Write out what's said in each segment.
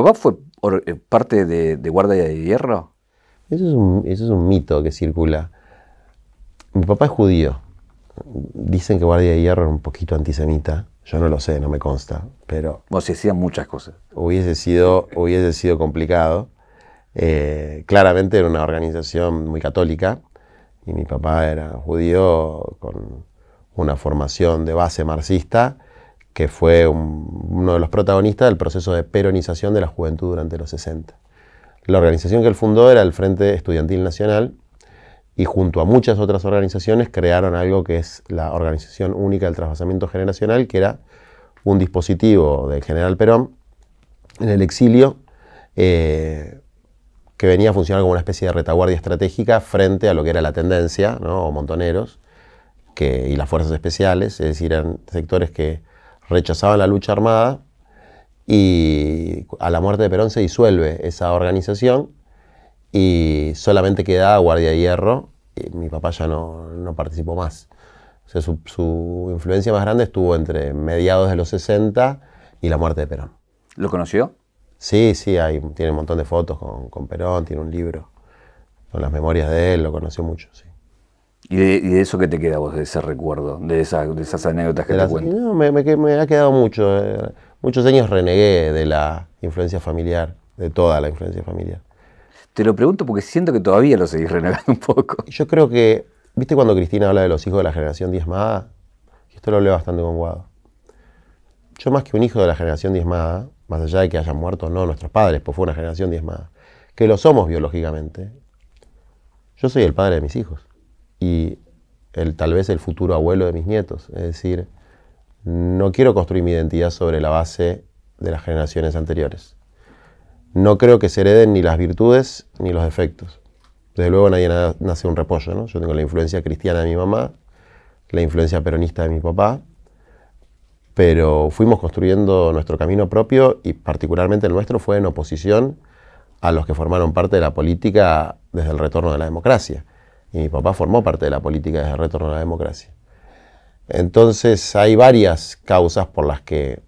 papá fue parte de Guardia de Hierro? Eso es un mito que circula. Mi papá es judío. Dicen que Guardia de Hierro era un poquito antisemita. Yo no lo sé, no me consta, pero Vos hacían muchas cosas. hubiese sido complicado. Claramente era una organización muy católica y mi papá era judío con una formación de base marxista que fue uno de los protagonistas del proceso de peronización de la juventud durante los 60. La organización que él fundó era el Frente Estudiantil Nacional y junto a muchas otras organizaciones crearon algo que es la Organización Única del Trasvasamiento Generacional, que era un dispositivo del general Perón en el exilio que venía a funcionar como una especie de retaguardia estratégica frente a lo que era la tendencia, ¿no? O Montoneros y las fuerzas especiales, es decir, eran sectores que rechazaban la lucha armada, y a la muerte de Perón se disuelve esa organización y solamente queda Guardia de Hierro, y mi papá ya no participó más. O sea, su influencia más grande estuvo entre mediados de los 60 y la muerte de Perón. ¿Lo conoció? Sí, tiene un montón de fotos con Perón, tiene un libro con las memorias de él, lo conoció mucho, sí. ¿Y de eso qué te queda vos, de ese recuerdo, de esas anécdotas que te cuento? No, me ha quedado mucho. Muchos años renegué de la influencia familiar, de toda la influencia familiar. Te lo pregunto porque siento que todavía lo seguís renegando un poco. Yo creo que, ¿viste cuando Cristina habla de los hijos de la generación diezmada? Esto lo hablé bastante con Guado. Yo más que un hijo de la generación diezmada, más allá de que hayan muerto o no nuestros padres, pues fue una generación diezmada, que lo somos biológicamente, yo soy el padre de mis hijos y tal vez el futuro abuelo de mis nietos. Es decir, no quiero construir mi identidad sobre la base de las generaciones anteriores. No creo que se hereden ni las virtudes ni los defectos. Desde luego nadie nace un repollo, ¿no? Yo tengo la influencia cristiana de mi mamá, la influencia peronista de mi papá, pero fuimos construyendo nuestro camino propio y particularmente el nuestro fue en oposición a los que formaron parte de la política desde el retorno de la democracia. Y mi papá formó parte de la política desde el retorno de la democracia. Entonces hay varias causas por las que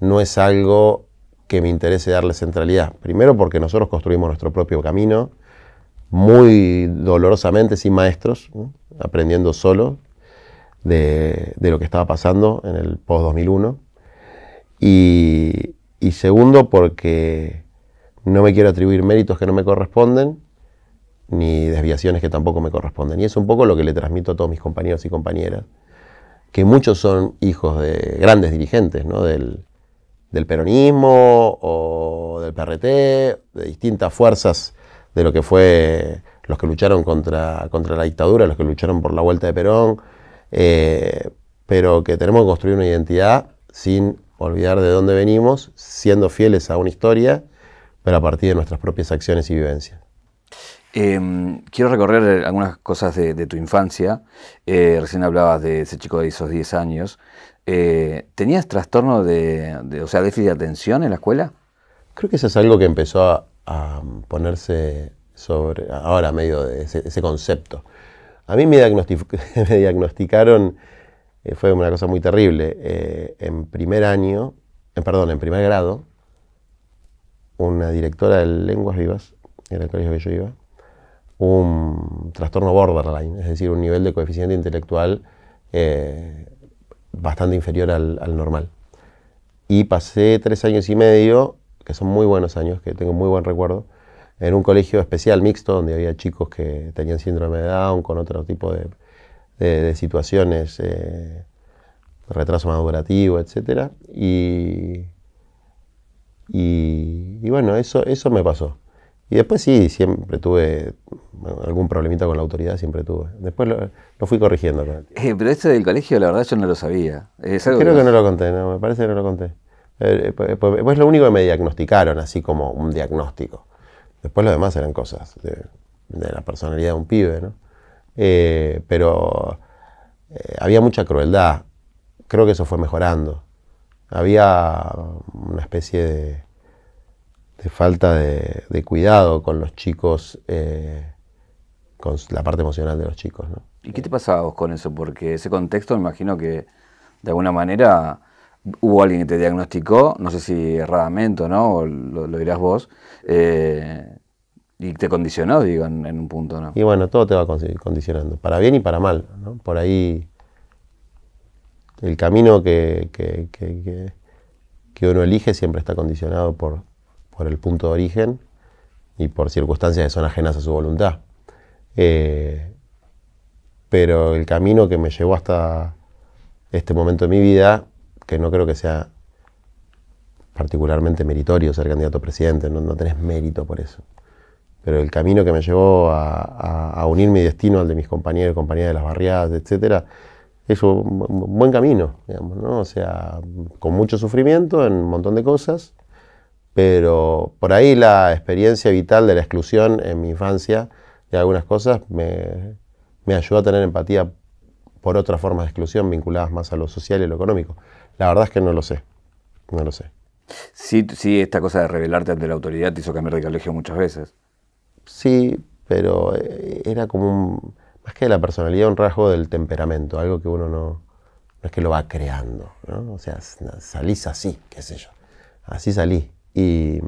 no es algo que me interese darle centralidad. Primero porque nosotros construimos nuestro propio camino, muy dolorosamente, sin maestros, ¿no? Aprendiendo solo de lo que estaba pasando en el post-2001. Y segundo porque no me quiero atribuir méritos que no me corresponden, ni desviaciones que tampoco me corresponden. Y es un poco lo que le transmito a todos mis compañeros y compañeras, que muchos son hijos de grandes dirigentes, ¿no? del peronismo o del PRT, de distintas fuerzas de lo que fue los que lucharon contra la dictadura, los que lucharon por la vuelta de Perón, pero que tenemos que construir una identidad sin olvidar de dónde venimos, siendo fieles a una historia, pero a partir de nuestras propias acciones y vivencias. Quiero recorrer algunas cosas de tu infancia. Recién hablabas de ese chico de esos 10 años. ¿Tenías trastorno o sea, déficit de atención en la escuela? Creo que eso es algo que empezó a ponerse sobre ahora medio de ese concepto. A mí me diagnosticaron, fue una cosa muy terrible, en primer grado, una directora de lenguas vivas, en el colegio que yo iba, un trastorno borderline, es decir, un nivel de coeficiente intelectual bastante inferior al normal. Y pasé 3 años y medio, que son muy buenos años, que tengo muy buen recuerdo, en un colegio especial mixto, donde había chicos que tenían síndrome de Down, con otro tipo de situaciones, retraso madurativo, etc. Y bueno, eso me pasó. Y después sí, siempre tuve algún problemita con la autoridad, siempre tuve. Después lo fui corrigiendo. Pero esto del colegio, la verdad, yo no lo sabía. Creo que no lo conté, no, me parece que no lo conté. Pues lo único que me diagnosticaron, así como un diagnóstico. Después lo demás eran cosas de la personalidad de un pibe, ¿no? Pero había mucha crueldad. Creo que eso fue mejorando. Había una especie de falta de cuidado con los chicos, con la parte emocional de los chicos, ¿no? ¿Y qué te pasaba vos con eso? Porque ese contexto me imagino que de alguna manera hubo alguien que te diagnosticó, no sé si erradamente o no, o lo dirás vos, y te condicionó, digo, en un punto, ¿no? Y bueno, todo te va condicionando, para bien y para mal, ¿no? Por ahí el camino que uno elige siempre está condicionado por el punto de origen y por circunstancias que son ajenas a su voluntad. Pero el camino que me llevó hasta este momento de mi vida, que no creo que sea particularmente meritorio ser candidato a presidente, no tenés mérito por eso. Pero el camino que me llevó a unir mi destino al de mis compañeros, compañeras de las barriadas, etcétera, es un buen camino, digamos, ¿no? O sea, con mucho sufrimiento en un montón de cosas, pero por ahí la experiencia vital de la exclusión en mi infancia de algunas cosas me ayudó a tener empatía por otras formas de exclusión vinculadas más a lo social y lo económico. La verdad es que no lo sé, no lo sé. Sí, esta cosa de rebelarte ante la autoridad te hizo cambiar de colegio muchas veces. Sí, pero era como más que de la personalidad, un rasgo del temperamento, algo que uno no es que lo va creando, ¿no? O sea, salís así, qué sé yo, así salí. Y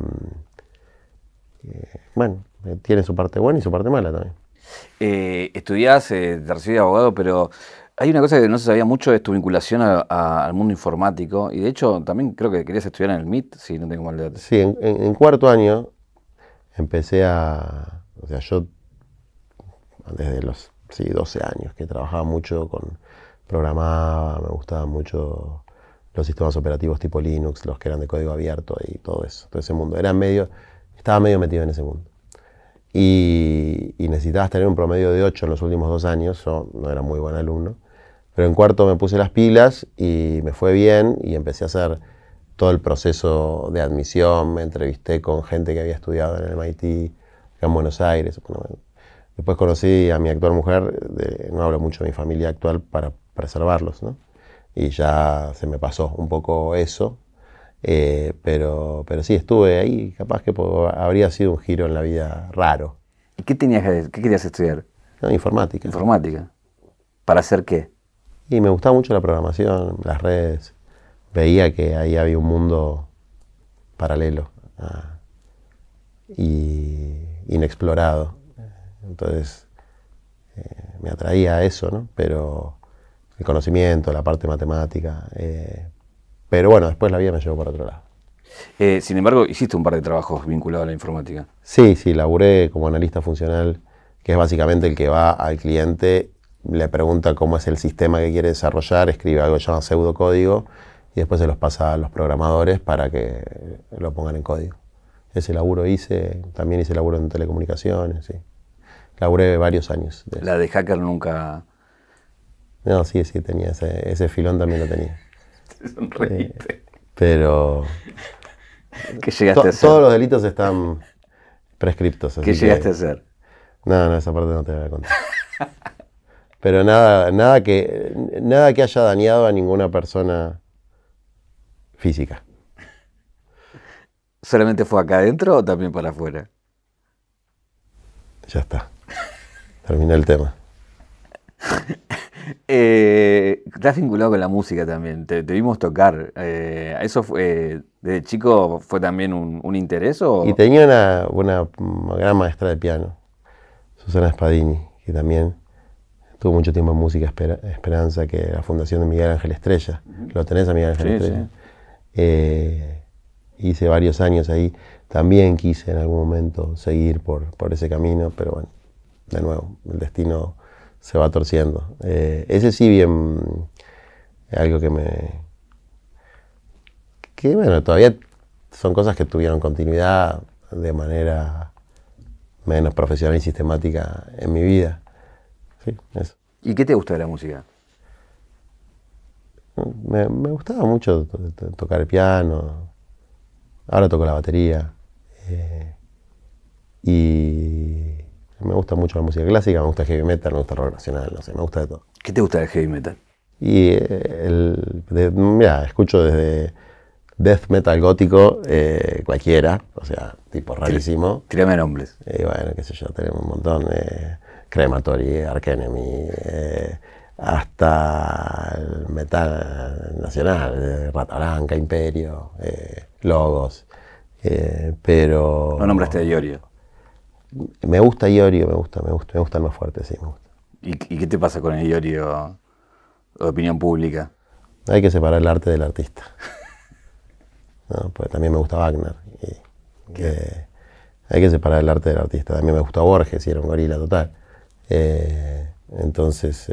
bueno, tiene su parte buena y su parte mala también. Estudiás, te recibís de abogado, pero hay una cosa que no se sabía mucho, es tu vinculación al mundo informático, y de hecho también creo que querías estudiar en el MIT, si no tengo mal datos. Sí, en cuarto año empecé o sea, yo desde los 12 años que trabajaba mucho programaba, me gustaban mucho los sistemas operativos tipo Linux, los que eran de código abierto y todo eso, todo ese mundo. Estaba medio metido en ese mundo. Y necesitabas tener un promedio de 8 en los últimos 2 años, yo no era muy buen alumno, pero en cuarto me puse las pilas y me fue bien y empecé a hacer todo el proceso de admisión, me entrevisté con gente que había estudiado en el MIT, acá en Buenos Aires. Bueno, después conocí a mi actual mujer, no hablo mucho de mi familia actual para preservarlos, ¿no? Y ya se me pasó un poco eso, pero sí, estuve ahí, capaz que habría sido un giro en la vida raro. ¿Y qué querías estudiar? No, informática. Informática. ¿Para hacer qué? Y me gustaba mucho la programación, las redes. Veía que ahí había un mundo paralelo y inexplorado. Entonces me atraía a eso, ¿no? Pero el conocimiento, la parte matemática. Pero bueno, después la vida me llevó por otro lado. Sin embargo, hiciste un par de trabajos vinculados a la informática. Sí, laburé como analista funcional, que es básicamente el que va al cliente, le pregunta cómo es el sistema que quiere desarrollar, escribe algo que se llama pseudocódigo y después se los pasa a los programadores para que lo pongan en código. Ese laburo también hice laburo en telecomunicaciones, sí. Laburé varios años. La de hacker nunca... No, sí, tenía ese filón también lo tenía. Te sonreíste. Pero... ¿Qué llegaste a hacer? Todos los delitos están prescriptos. ¿Qué llegaste a hacer? No, esa parte no te voy a contar. Pero nada que haya dañado a ninguna persona física. ¿Solamente fue acá adentro o también para afuera? Ya está. Terminé el tema. Estás vinculado con la música también, te vimos tocar. ¿Eso fue, desde chico fue también un interés? Y tenía una gran maestra de piano, Susana Spadini, que también tuvo mucho tiempo en Música Esperanza, que era la fundación de Miguel Ángel Estrella. ¿Lo tenés a Miguel Ángel Estrella? Sí. Hice varios años ahí. También quise en algún momento seguir por ese camino, pero bueno, de nuevo, el destino se va torciendo. Ese sí bien, algo que bueno, todavía son cosas que tuvieron continuidad de manera menos profesional y sistemática en mi vida. Sí, eso. ¿Y qué te gusta de la música? Me gustaba mucho tocar el piano. Ahora toco la batería. Y me gusta mucho la música clásica, me gusta el heavy metal, me gusta el rock nacional, no sé, me gusta de todo. ¿Qué te gusta del heavy metal? Y mira, escucho desde death metal gótico, cualquiera, o sea, tipo rarísimo. Tírame nombres. Bueno, qué sé yo, tenemos un montón. Crematory, Arch Enemy, hasta el metal nacional, Rata Blanca, Imperio, Logos, pero... No nombraste a Iorio. Me gusta Iorio, me gusta el más fuerte, sí, me gusta. ¿Y qué te pasa con el Iorio de opinión pública? Hay que separar el arte del artista. ¿No? Porque también me gusta Wagner. Hay que separar el arte del artista. También me gusta Borges y era un gorila total. Entonces,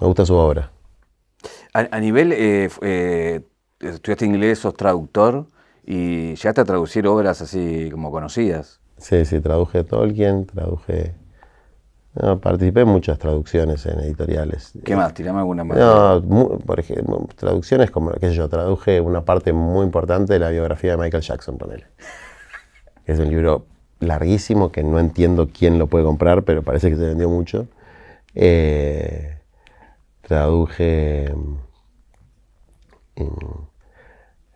me gusta su obra. A nivel, estudiaste inglés, sos traductor y llegaste a traducir obras así como conocidas. Sí, traduje Tolkien, participé en muchas traducciones en editoriales. ¿Qué más? Tirame alguna más. No, por ejemplo, traducciones como, qué sé yo, traduje una parte muy importante de la biografía de Michael Jackson, ponele. Es un libro larguísimo que no entiendo quién lo puede comprar, pero parece que se vendió mucho. Traduje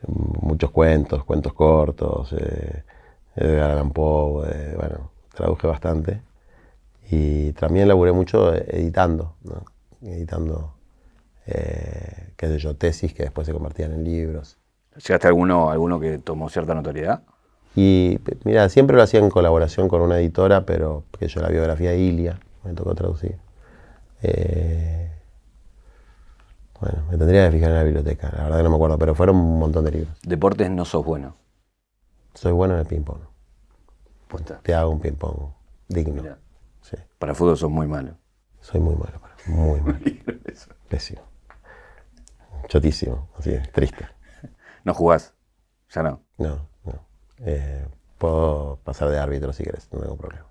muchos cuentos cortos, Edgar Allan Poe, bueno, traduje bastante. Y también laburé mucho editando, ¿no? Editando, qué sé yo, tesis que después se convertían en libros. ¿Llegaste a alguno que tomó cierta notoriedad? Y mira, siempre lo hacía en colaboración con una editora, pero que yo la biografía de Ilia me tocó traducir. Bueno, me tendría que fijar en la biblioteca, la verdad que no me acuerdo, pero fueron un montón de libros. Deportes no sos bueno. Soy bueno en el ping-pong. Posta. Te hago un ping-pong digno. Mirá. Sí. Para fútbol sos muy malo. Soy muy malo, muy malo. Pésimo. Chotísimo, así, triste. ¿No jugás? Ya no. No. Puedo pasar de árbitro si querés, no tengo problema.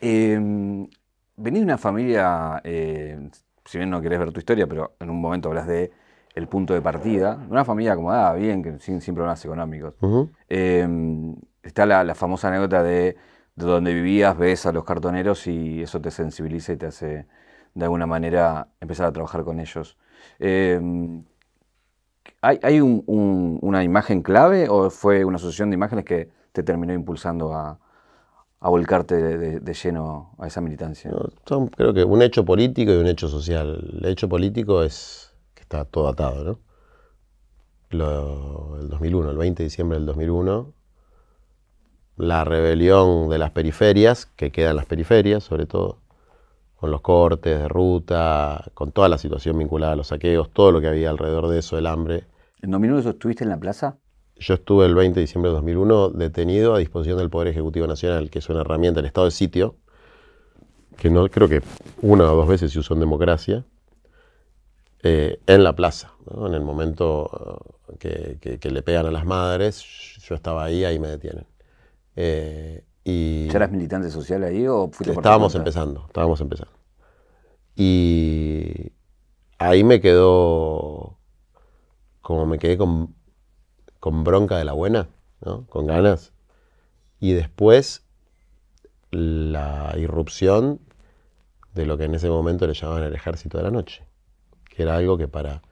Venís de una familia, si bien no querés ver tu historia, pero en un momento hablas de el punto de partida, de una familia acomodada, bien, que sin problemas económicos. Está la famosa anécdota de donde vivías, ves a los cartoneros y eso te sensibiliza y te hace de alguna manera empezar a trabajar con ellos. ¿Hay una imagen clave o fue una asociación de imágenes que te terminó impulsando a volcarte de lleno a esa militancia? No, son, creo que un hecho político y un hecho social. El hecho político es que está todo atado, ¿no? El 2001, el 20 de diciembre del 2001, la rebelión de las periferias, que quedan las periferias sobre todo, con los cortes de ruta, con toda la situación vinculada a los saqueos, todo lo que había alrededor de eso, el hambre. ¿En 2001 estuviste en la plaza? Yo estuve el 20 de diciembre de 2001 detenido a disposición del Poder Ejecutivo Nacional, que es una herramienta del estado de sitio, que no creo que una o dos veces se usó en democracia, en la plaza, ¿no? En el momento que le pegan a las madres, yo estaba ahí me detienen. ¿Ya eras militante social ahí o fuiste por estábamos empezando. Y ahí me quedé con bronca de la buena, ¿no? Con ganas. Y después la irrupción de lo que en ese momento le llamaban el Ejército de la Noche, que era algo que para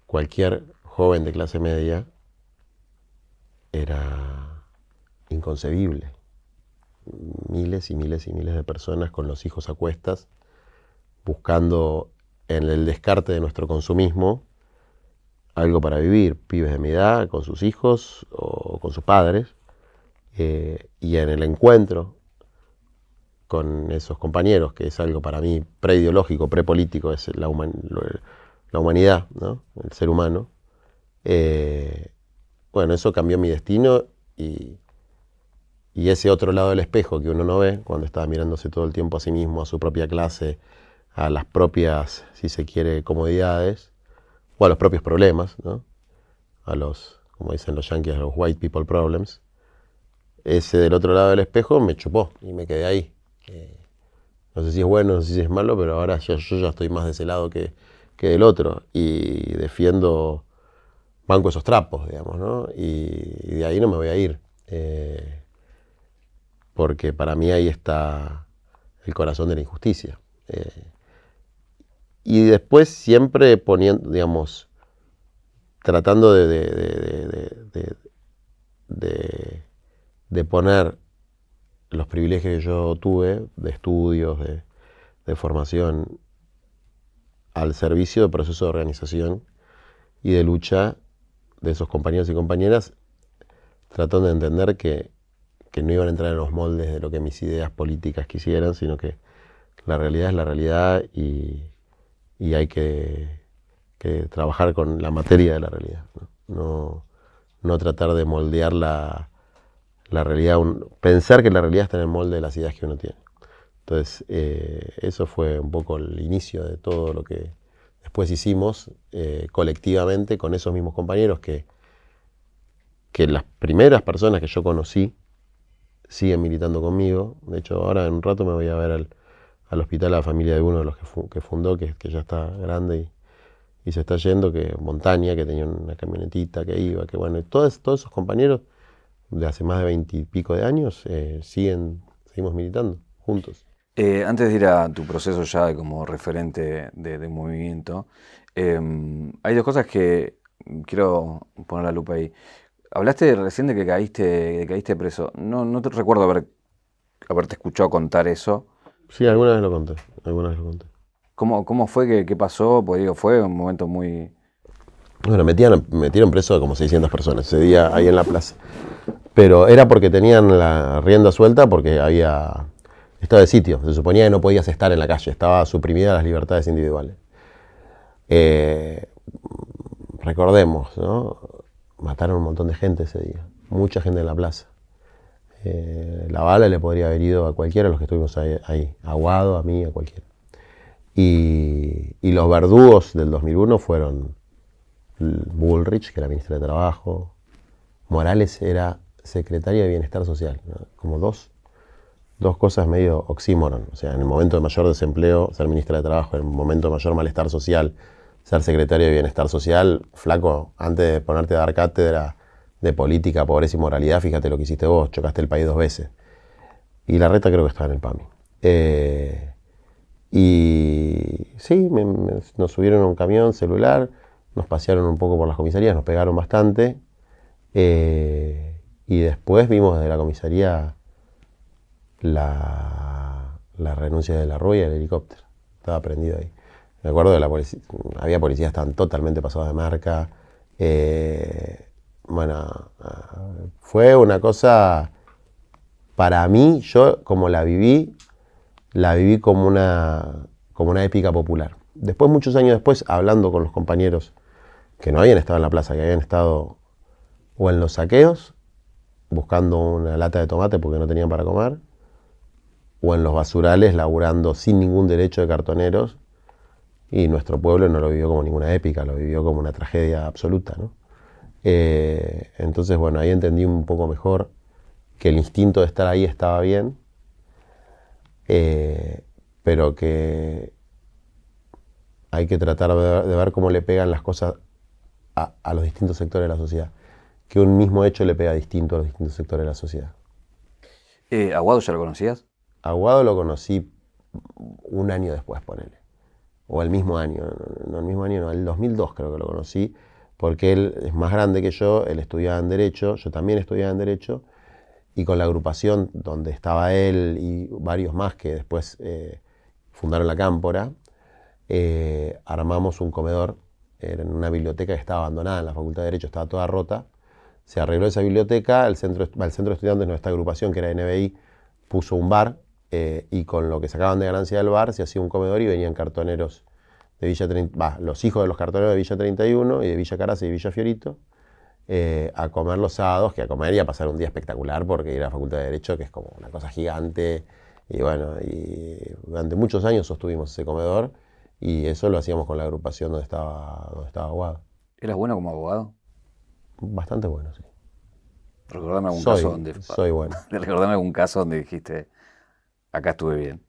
cualquier joven de clase media era inconcebible. Miles y miles y miles de personas con los hijos a cuestas, buscando en el descarte de nuestro consumismo algo para vivir, pibes de mi edad, con sus hijos o con sus padres, y en el encuentro con esos compañeros, que es algo para mí preideológico, prepolítico, es la humanidad, ¿no? El ser humano. Bueno, eso cambió mi destino y ese otro lado del espejo que uno no ve cuando está mirándose todo el tiempo a sí mismo, a su propia clase, a las propias, si se quiere, comodidades, o a los propios problemas, ¿no? A los, como dicen los yankees, a los white people problems. Ese del otro lado del espejo me chupó y me quedé ahí. No sé si es bueno, no sé si es malo, pero ahora yo ya estoy más de ese lado que del otro y defiendo, banco esos trapos, digamos, ¿no? Y de ahí no me voy a ir. Porque para mí ahí está el corazón de la injusticia. Y después siempre poniendo, digamos, tratando de poner los privilegios que yo tuve, de estudios, de formación, al servicio del proceso de organización y de lucha de esos compañeros y compañeras, tratando de entender que no iban a entrar en los moldes de lo que mis ideas políticas quisieran, sino que la realidad es la realidad y hay que trabajar con la materia de la realidad, no tratar de moldear la realidad, pensar que la realidad está en el molde de las ideas que uno tiene. Entonces, eso fue un poco el inicio de todo lo que después hicimos colectivamente con esos mismos compañeros que las primeras personas que yo conocí siguen militando conmigo. De hecho, ahora en un rato me voy a ver al hospital a la familia de uno de los que fundó, que ya está grande y se está yendo, que Montaña, que tenía una camionetita que iba, que bueno, todos esos compañeros de hace más de 20 y pico de años seguimos militando juntos. Antes de ir a tu proceso ya como referente de un movimiento, hay dos cosas que quiero poner la lupa ahí. Hablaste recién de que caíste preso. No te recuerdo haberte escuchado contar eso. Sí, alguna vez lo conté. ¿Cómo fue? ¿Qué pasó? Pues digo, fue un momento muy... Bueno, metieron preso a como 600 personas ese día ahí en la plaza. Pero era porque tenían la rienda suelta, porque había estado de sitio. Se suponía que no podías estar en la calle, estaba suprimida las libertades individuales. Recordemos, ¿no? Mataron un montón de gente ese día, mucha gente en la plaza. La bala le podría haber ido a cualquiera de los que estuvimos ahí, a Aguado, a mí, a cualquiera. Y los verdugos del 2001 fueron Bullrich, que era ministra de Trabajo, Morales era secretaria de Bienestar Social, ¿no? Como dos cosas medio oxímoron. O sea, en el momento de mayor desempleo, ser ministra de Trabajo, en el momento de mayor malestar social, ser secretario de Bienestar Social. Flaco, antes de ponerte a dar cátedra de política, pobreza y moralidad, fíjate lo que hiciste vos, chocaste el país 2 veces. Y Larreta creo que estaba en el PAMI. Y sí, nos subieron a un camión celular, nos pasearon un poco por las comisarías, nos pegaron bastante. Y después vimos desde la comisaría la renuncia de la Rúa y el helicóptero. Estaba prendido ahí. Me acuerdo de la policía, había policías que estaban totalmente pasados de marca. Bueno, fue una cosa, para mí, yo como la viví como una épica popular. Después, muchos años después, hablando con los compañeros que no habían estado en la plaza, que habían estado o en los saqueos, buscando una lata de tomate porque no tenían para comer, o en los basurales laburando sin ningún derecho de cartoneros, y nuestro pueblo no lo vivió como ninguna épica, lo vivió como una tragedia absoluta, ¿no? Entonces, bueno, ahí entendí un poco mejor que el instinto de estar ahí estaba bien, pero que hay que tratar de ver cómo le pegan las cosas a los distintos sectores de la sociedad. Que un mismo hecho le pega distinto a los distintos sectores de la sociedad. ¿Aguado ya lo conocías? Aguado lo conocí un año después, ponele. O el mismo año, no el mismo año, no, el 2002 creo que lo conocí, porque él es más grande que yo, él estudiaba en Derecho, yo también estudiaba en Derecho, y con la agrupación donde estaba él y varios más que después fundaron la Cámpora, armamos un comedor en una biblioteca que estaba abandonada en la Facultad de Derecho, estaba toda rota. Se arregló esa biblioteca, el centro de estudiantes de nuestra agrupación, que era NBI, puso un bar, y con lo que sacaban de ganancia del bar se hacía un comedor y venían cartoneros de Villa 30, los hijos de los cartoneros de Villa 31 y de Villa Caras y de Villa Fiorito, a comer los sábados, que a comer y a pasar un día espectacular porque ir a la Facultad de Derecho, que es como una cosa gigante, y bueno, y durante muchos años sostuvimos ese comedor y eso lo hacíamos con la agrupación donde estaba Aguado. ¿Eras bueno como abogado? Bastante bueno, sí. Recordame algún caso donde... Soy bueno. Recordame algún caso donde dijiste, acá estuve bien.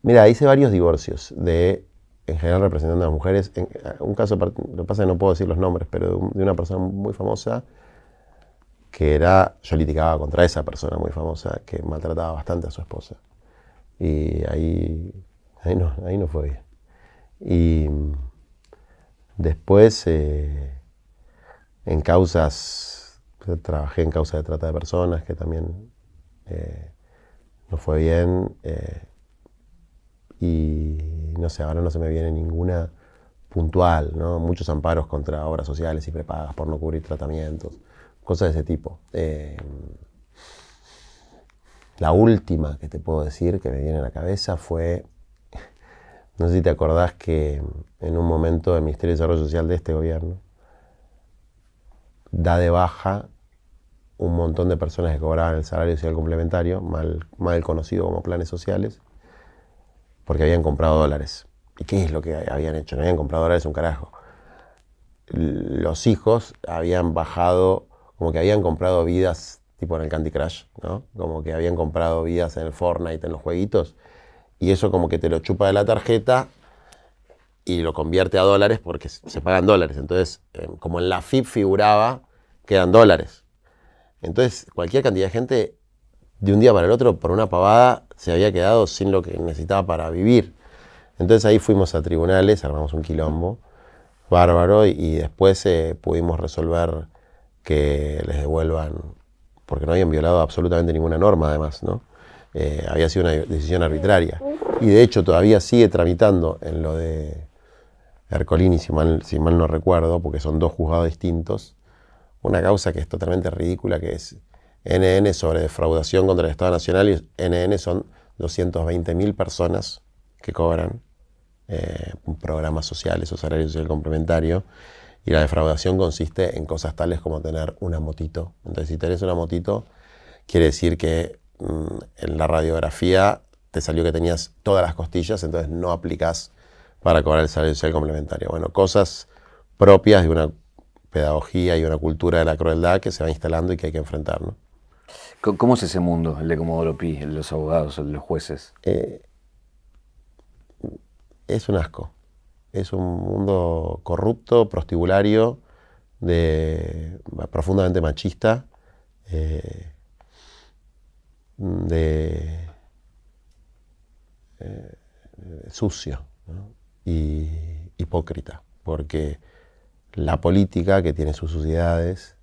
Mira, hice varios divorcios en general representando a las mujeres. Un caso, lo que pasa es que no puedo decir los nombres, pero de una persona muy famosa yo litigaba contra esa persona muy famosa que maltrataba bastante a su esposa. Y ahí no fue bien. Y después, trabajé en causa de trata de personas, que también no fue bien. y no sé, ahora no se me viene ninguna puntual, ¿no? Muchos amparos contra obras sociales y prepagas por no cubrir tratamientos, cosas de ese tipo. La última que te puedo decir que me viene a la cabeza fue, no sé si te acordás que en un momento el Ministerio de Desarrollo Social de este gobierno da de baja un montón de personas que cobraban el salario social complementario, mal conocido como planes sociales, porque habían comprado dólares. ¿Y qué es lo que habían hecho? No habían comprado dólares un carajo. Los hijos habían bajado, como que habían comprado vidas tipo en el Candy Crush, ¿no? Como que habían comprado vidas en el Fortnite, en los jueguitos, y eso como que te lo chupa de la tarjeta y lo convierte a dólares porque se pagan dólares. Entonces, como en la FIP figuraba, quedan dólares. Entonces, cualquier cantidad de gente, de un día para el otro, por una pavada, se había quedado sin lo que necesitaba para vivir. Entonces ahí fuimos a tribunales, armamos un quilombo bárbaro y después pudimos resolver que les devuelvan, porque no habían violado absolutamente ninguna norma además, ¿no? Había sido una decisión arbitraria. Y de hecho todavía sigue tramitando en lo de Ercolini, si mal no recuerdo, porque son dos juzgados distintos, una causa que es totalmente ridícula, que es NN sobre defraudación contra el Estado Nacional, y NN son 220.000 personas que cobran programas sociales o salario social complementario, y la defraudación consiste en cosas tales como tener una motito. Entonces, si tenés una motito, quiere decir que en la radiografía te salió que tenías todas las costillas, entonces no aplicás para cobrar el salario social complementario. Bueno, cosas propias de una pedagogía y una cultura de la crueldad que se va instalando y que hay que enfrentar, ¿no? ¿Cómo es ese mundo, el de Comodoro Pi, el de los abogados, el de los jueces? Es un asco. Es un mundo corrupto, prostibulario, profundamente machista, sucio, ¿no? Y hipócrita, porque la política, que tiene sus suciedades,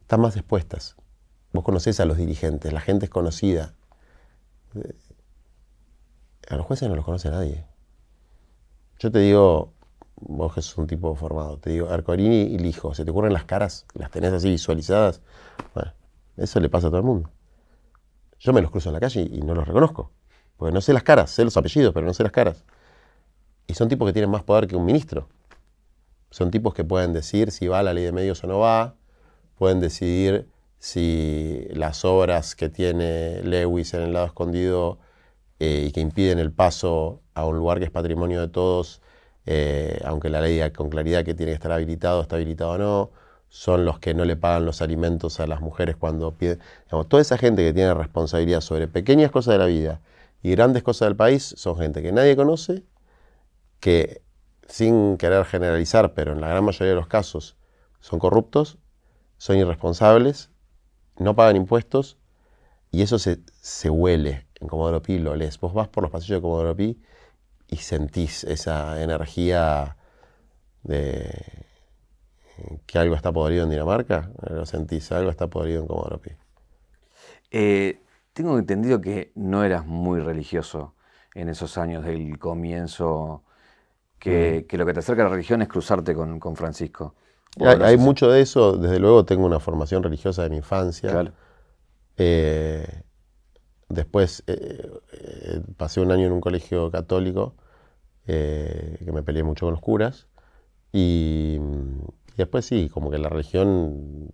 están más expuestas. Vos conocés a los dirigentes, la gente es conocida. A los jueces no los conoce nadie. Yo te digo, vos que sos un tipo formado, te digo, Ercolini y Lijo, ¿se te ocurren las caras? ¿Las tenés así visualizadas? Bueno, eso le pasa a todo el mundo. Yo me los cruzo en la calle y no los reconozco, porque no sé las caras, sé los apellidos, pero no sé las caras. Y son tipos que tienen más poder que un ministro. Son tipos que pueden decir si va a la ley de medios o no va, pueden decidir si las obras que tiene Lewis en el lado escondido y que impiden el paso a un lugar que es patrimonio de todos, aunque la ley diga con claridad que tiene que estar habilitado, está habilitado o no, son los que no le pagan los alimentos a las mujeres cuando piden. Digamos, toda esa gente que tiene responsabilidad sobre pequeñas cosas de la vida y grandes cosas del país son gente que nadie conoce, que sin querer generalizar, pero en la gran mayoría de los casos son corruptos, son irresponsables, no pagan impuestos, y eso se huele en Comodoro Pi, lo lees. Vos vas por los pasillos de Comodoro Pi y sentís esa energía de que algo está podrido en Dinamarca, lo sentís, algo está podrido en Comodoro Pi. Tengo entendido que no eras muy religioso en esos años del comienzo, que lo que te acerca a la religión es cruzarte con Francisco. Hay mucho de eso, desde luego tengo una formación religiosa de mi infancia. Claro. Después pasé un año en un colegio católico, que me peleé mucho con los curas, y después sí, como que la religión...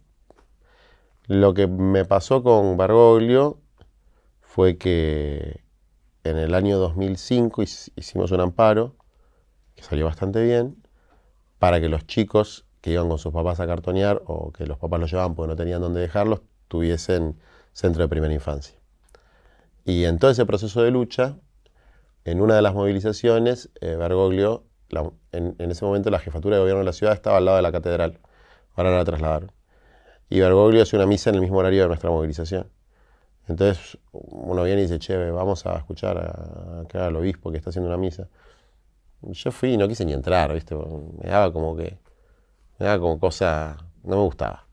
Lo que me pasó con Bergoglio fue que en el año 2005 hicimos un amparo, que salió bastante bien, para que los chicos que iban con sus papás a cartonear o que los papás los llevaban porque no tenían dónde dejarlos, tuviesen centro de primera infancia. Y en todo ese proceso de lucha, en una de las movilizaciones, Bergoglio, en ese momento la jefatura de gobierno de la ciudad estaba al lado de la catedral, ahora la trasladaron. Y Bergoglio hace una misa en el mismo horario de nuestra movilización. Entonces uno viene y dice, che, vamos a escuchar acá al obispo que está haciendo una misa. Yo fui y no quise ni entrar, ¿viste? Me daba como cosa, no me gustaba.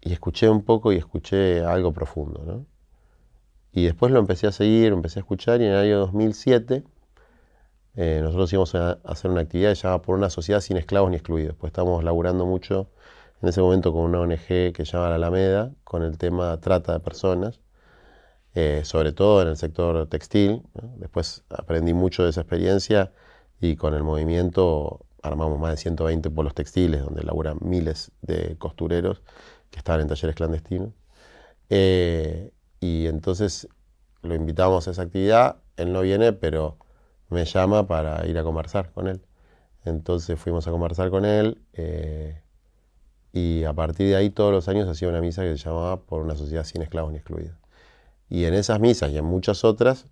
Y escuché un poco y escuché algo profundo, ¿no? Y después lo empecé a seguir, lo empecé a escuchar y en el año 2007 nosotros íbamos a hacer una actividad llamada Por una sociedad sin esclavos ni excluidos. Pues estábamos laburando mucho en ese momento con una ONG que se llama La Alameda, con el tema trata de personas, sobre todo en el sector textil, ¿no? Después aprendí mucho de esa experiencia y con el movimiento armamos más de 120 polos textiles, donde laburan miles de costureros que estaban en talleres clandestinos. Y entonces lo invitamos a esa actividad, él no viene, pero me llama para ir a conversar con él. Entonces fuimos a conversar con él y a partir de ahí todos los años hacía una misa que se llamaba Por una sociedad sin esclavos ni excluidos. Y en esas misas y en muchas otras,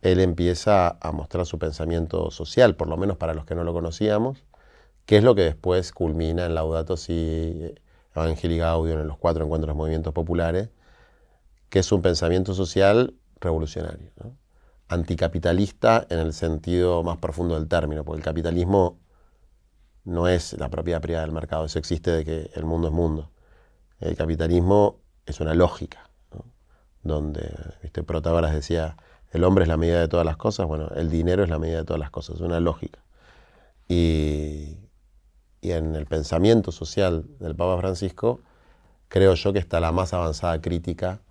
él empieza a mostrar su pensamiento social, por lo menos para los que no lo conocíamos, que es lo que después culmina en Laudato Si, Evangelii Gaudium, en los 4 encuentros de movimientos populares, que es un pensamiento social revolucionario, ¿no? Anticapitalista en el sentido más profundo del término, porque el capitalismo no es la propiedad privada del mercado, eso existe de que el mundo es mundo. El capitalismo es una lógica, ¿no? Donde, ¿viste? Protágoras decía, el hombre es la medida de todas las cosas, bueno, el dinero es la medida de todas las cosas, es una lógica. Y en el pensamiento social del Papa Francisco, creo yo que está la más avanzada crítica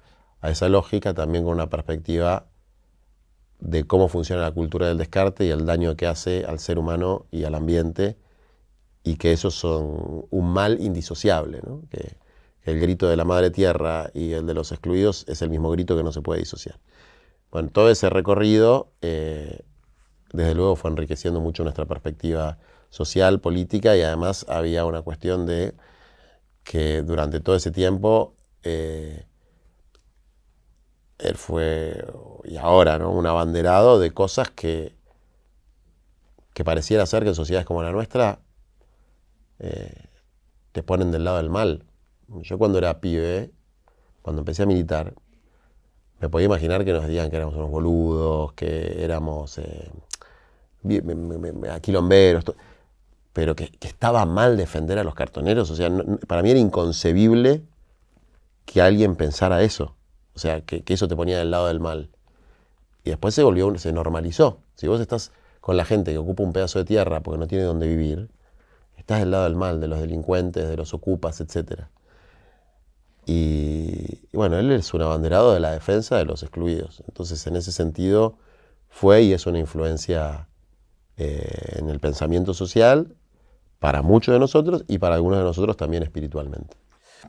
a esa lógica, también con una perspectiva de cómo funciona la cultura del descarte y el daño que hace al ser humano y al ambiente, y que esos son un mal indisociable, ¿no? Que el grito de la madre tierra y el de los excluidos es el mismo grito que no se puede disociar. Bueno, todo ese recorrido, desde luego, fue enriqueciendo mucho nuestra perspectiva social, política, y además había una cuestión de que durante todo ese tiempo él fue, y ahora, ¿no?, un abanderado de cosas que pareciera ser que en sociedades como la nuestra te ponen del lado del mal. Yo cuando era pibe, cuando empecé a militar, me podía imaginar que nos digan que éramos unos boludos, que éramos quilomberos, pero que estaba mal defender a los cartoneros. O sea, para mí era inconcebible que alguien pensara eso. O sea, que eso te ponía del lado del mal. Y después se normalizó. Si vos estás con la gente que ocupa un pedazo de tierra porque no tiene dónde vivir, estás del lado del mal, de los delincuentes, de los ocupas, etc. Y bueno, él es un abanderado de la defensa de los excluidos. Entonces, en ese sentido, fue y es una influencia en el pensamiento social para muchos de nosotros y para algunos de nosotros también espiritualmente.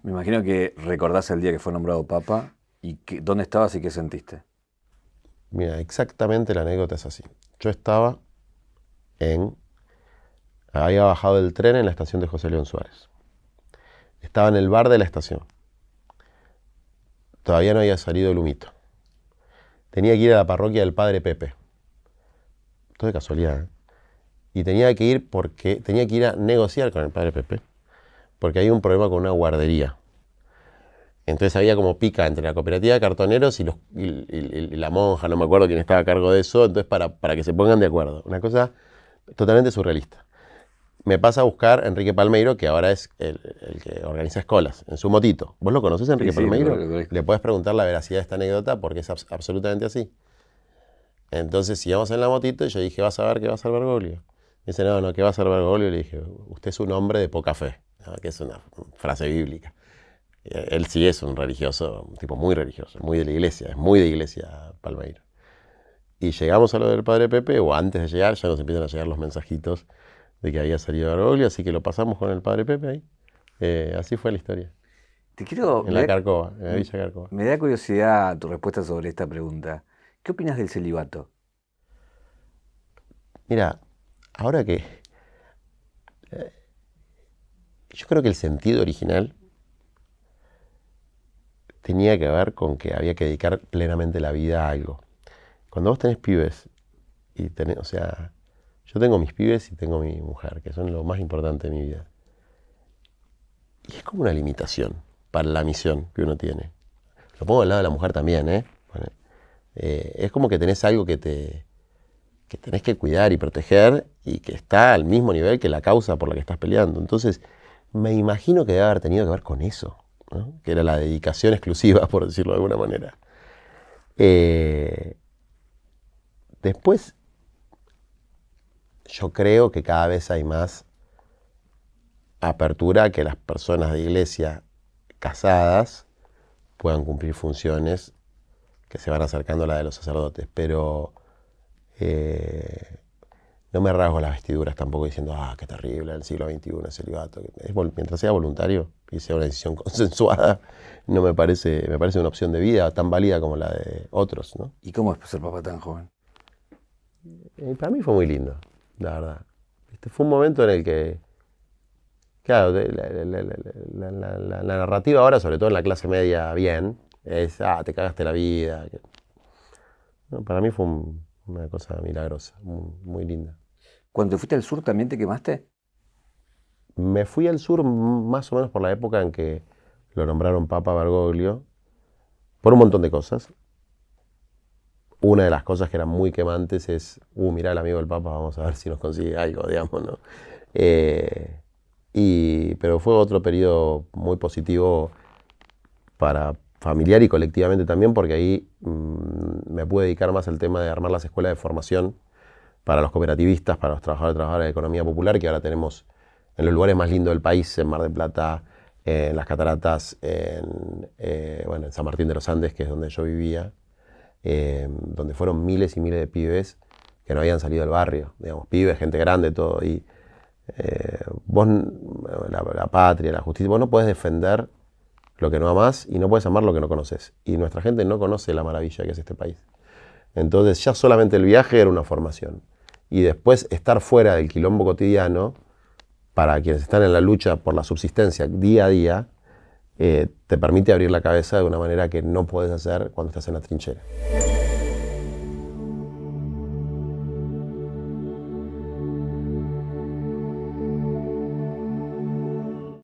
Me imagino que recordás el día que fue nombrado Papa y dónde estabas y qué sentiste. Mira, exactamente la anécdota es así. Yo había bajado del tren en la estación de José León Suárez. Estaba en el bar de la estación. Todavía no había salido el humito. Tenía que ir a la parroquia del Padre Pepe. Todo de casualidad, ¿eh? Y tenía que ir a negociar con el Padre Pepe, porque hay un problema con una guardería. Entonces había como pica entre la cooperativa de cartoneros y la monja, no me acuerdo quién estaba a cargo de eso, entonces para que se pongan de acuerdo. Una cosa totalmente surrealista. Me pasa a buscar Enrique Palmeiro, que ahora es el que organiza escolas, en su motito. ¿Vos lo conocés, Enrique Palmeiro? Le puedes preguntar la veracidad de esta anécdota porque es absolutamente así. Entonces íbamos en la motito y yo dije, ¿vas a ver qué va a ser Bergoglio? Me dice, no, ¿qué va a ser Bergoglio? Le dije, usted es un hombre de poca fe, ¿no? Que es una frase bíblica. Él sí es un religioso, un tipo muy religioso, muy de la iglesia, es muy de iglesia Palmeiro. Y llegamos a lo del Padre Pepe, o antes de llegar ya nos empiezan a llegar los mensajitos de que había salido Bergoglio, así que lo pasamos con el Padre Pepe ahí. Así fue la historia. En la Carcova, en la Villa Carcova. Me da curiosidad tu respuesta sobre esta pregunta. ¿Qué opinas del celibato? Mira, ahora que... yo creo que el sentido original tenía que ver con que había que dedicar plenamente la vida a algo. Cuando vos tenés pibes, o sea, yo tengo mis pibes y tengo mi mujer, que son lo más importante de mi vida. Y es como una limitación para la misión que uno tiene. Lo pongo al lado de la mujer también, ¿eh? Bueno, es como que tenés algo que tenés que cuidar y proteger y que está al mismo nivel que la causa por la que estás peleando. Entonces, me imagino que debe haber tenido que ver con eso, ¿no? Que era la dedicación exclusiva, por decirlo de alguna manera. Después, yo creo que cada vez hay más apertura a que las personas de iglesia casadas puedan cumplir funciones que se van acercando a la de los sacerdotes, pero no me rasgo las vestiduras tampoco diciendo, qué terrible, en el siglo XXI el celibato. Mientras sea voluntario y sea una decisión consensuada, no me parece una opción de vida tan válida como la de otros, ¿no? ¿Y cómo es ser papá tan joven? Para mí fue muy lindo, la verdad. Fue un momento en el que, claro, la narrativa ahora, sobre todo en la clase media, bien, es, te cagaste la vida. No, para mí fue una cosa milagrosa, muy linda. ¿Cuando te fuiste al sur también te quemaste? Me fui al sur más o menos por la época en que lo nombraron Papa Bergoglio, por un montón de cosas. Una de las cosas que eran muy quemantes es, mirá el amigo del Papa, vamos a ver si nos consigue algo, digamos, ¿no? Pero fue otro periodo muy positivo para familiar y colectivamente también, porque ahí me pude dedicar más al tema de armar las escuelas de formación para los cooperativistas, para los trabajadores y trabajadoras de economía popular, que ahora tenemos en los lugares más lindos del país, en Mar del Plata, en las Cataratas, en San Martín de los Andes, que es donde yo vivía, donde fueron miles y miles de pibes que no habían salido del barrio, digamos, pibes, gente grande, todo. Y vos, la patria, la justicia, vos no podés defender lo que no amás y no podés amar lo que no conoces. Y nuestra gente no conoce la maravilla que es este país. Entonces ya solamente el viaje era una formación. Y después estar fuera del quilombo cotidiano, para quienes están en la lucha por la subsistencia día a día, te permite abrir la cabeza de una manera que no podés hacer cuando estás en la trinchera.